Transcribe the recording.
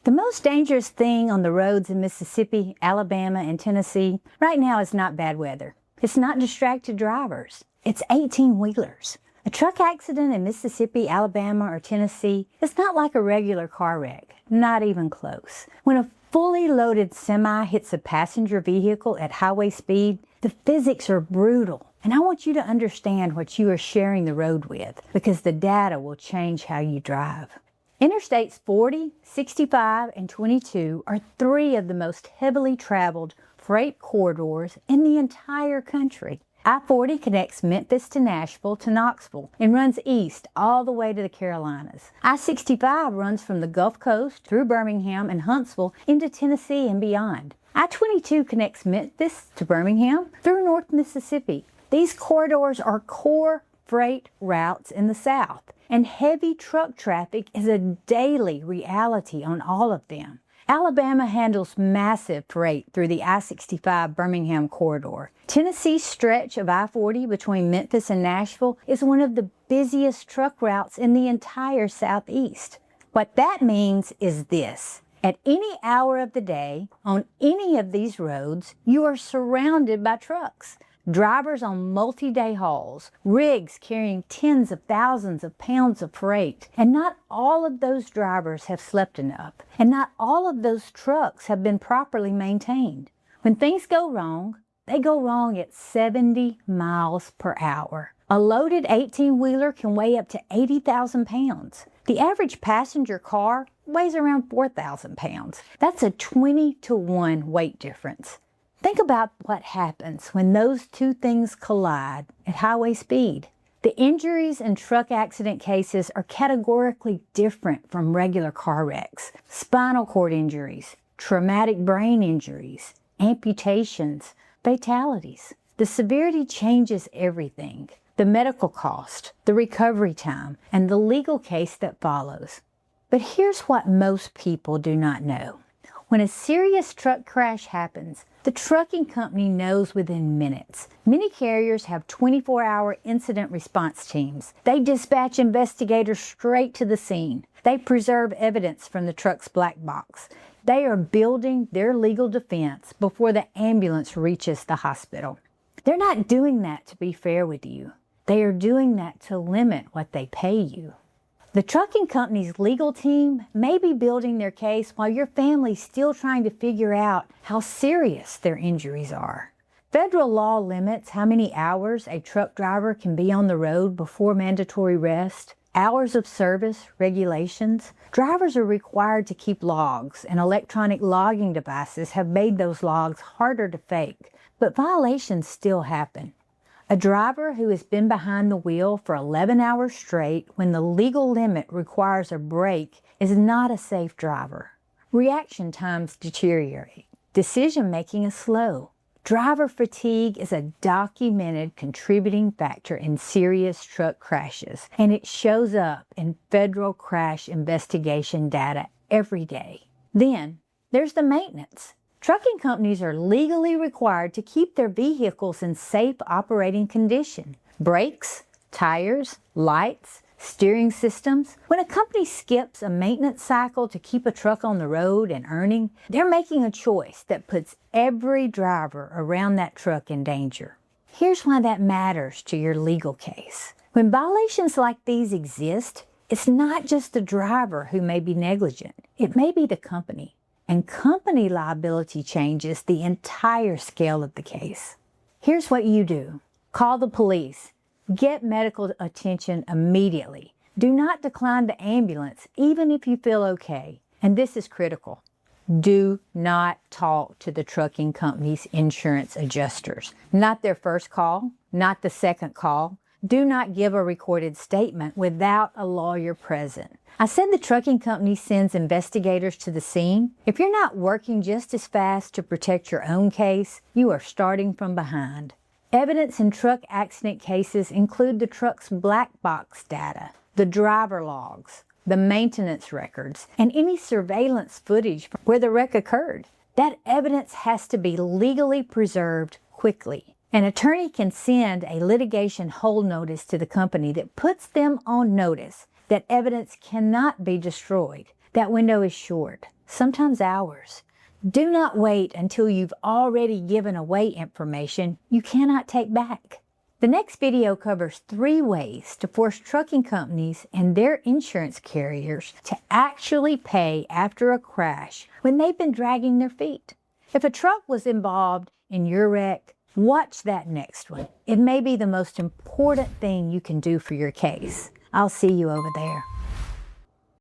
The most dangerous thing on the roads in Mississippi, Alabama, and Tennessee right now is not bad weather. It's not distracted drivers. It's 18-wheelers. A truck accident in Mississippi, Alabama, or Tennessee is not like a regular car wreck, not even close. When a fully loaded semi hits a passenger vehicle at highway speed, the physics are brutal. And I want you to understand what you are sharing the road with, because the data will change how you drive. Interstates 40, 65, and 22 are three of the most heavily traveled freight corridors in the entire country. I-40 connects Memphis to Nashville to Knoxville and runs east all the way to the Carolinas. I-65 runs from the Gulf Coast through Birmingham and Huntsville into Tennessee and beyond. I-22 connects Memphis to Birmingham through North Mississippi. These corridors are core freight routes in the South, and heavy truck traffic is a daily reality on all of them. Alabama handles massive freight through the I-65 Birmingham corridor. Tennessee's stretch of I-40 between Memphis and Nashville is one of the busiest truck routes in the entire Southeast. What that means is this: at any hour of the day, on any of these roads, you are surrounded by trucks. Drivers on multi-day hauls, rigs carrying tens of thousands of pounds of freight. And not all of those drivers have slept enough. And not all of those trucks have been properly maintained. When things go wrong, they go wrong at 70 miles per hour. A loaded 18-wheeler can weigh up to 80,000 pounds. The average passenger car weighs around 4,000 pounds. That's a 20-to-1 weight difference. Think about what happens when those two things collide at highway speed. The injuries in truck accident cases are categorically different from regular car wrecks. Spinal cord injuries, traumatic brain injuries, amputations, fatalities. The severity changes everything: the medical cost, the recovery time, and the legal case that follows. But here's what most people do not know. When a serious truck crash happens, the trucking company knows within minutes. Many carriers have 24-hour incident response teams. They dispatch investigators straight to the scene. They preserve evidence from the truck's black box. They are building their legal defense before the ambulance reaches the hospital. They're not doing that to be fair with you. They are doing that to limit what they pay you. The trucking company's legal team may be building their case while your family's still trying to figure out how serious their injuries are. Federal law limits how many hours a truck driver can be on the road before mandatory rest. Hours of service regulations. Drivers are required to keep logs, and electronic logging devices have made those logs harder to fake. But violations still happen. A driver who has been behind the wheel for 11 hours straight when the legal limit requires a break is not a safe driver. Reaction times deteriorate. Decision-making is slow. Driver fatigue is a documented contributing factor in serious truck crashes, and it shows up in federal crash investigation data every day. Then there's the maintenance. Trucking companies are legally required to keep their vehicles in safe operating condition. Brakes, tires, lights, steering systems. When a company skips a maintenance cycle to keep a truck on the road and earning, they're making a choice that puts every driver around that truck in danger. Here's why that matters to your legal case. When violations like these exist, it's not just the driver who may be negligent. It may be the company. And company liability changes the entire scale of the case. Here's what you do. Call the police. Get medical attention immediately. Do not decline the ambulance, even if you feel okay. And this is critical. Do not talk to the trucking company's insurance adjusters. Not their first call, not the second call. Do not give a recorded statement without a lawyer present. I said the trucking company sends investigators to the scene. If you're not working just as fast to protect your own case, you are starting from behind. Evidence in truck accident cases include the truck's black box data, the driver logs, the maintenance records, and any surveillance footage where the wreck occurred. That evidence has to be legally preserved quickly. An attorney can send a litigation hold notice to the company that puts them on notice that evidence cannot be destroyed. That window is short, sometimes hours. Do not wait until you've already given away information you cannot take back. The next video covers 3 ways to force trucking companies and their insurance carriers to actually pay after a crash when they've been dragging their feet. If a truck was involved in your wreck, watch that next one. It may be the most important thing you can do for your case. I'll see you over there.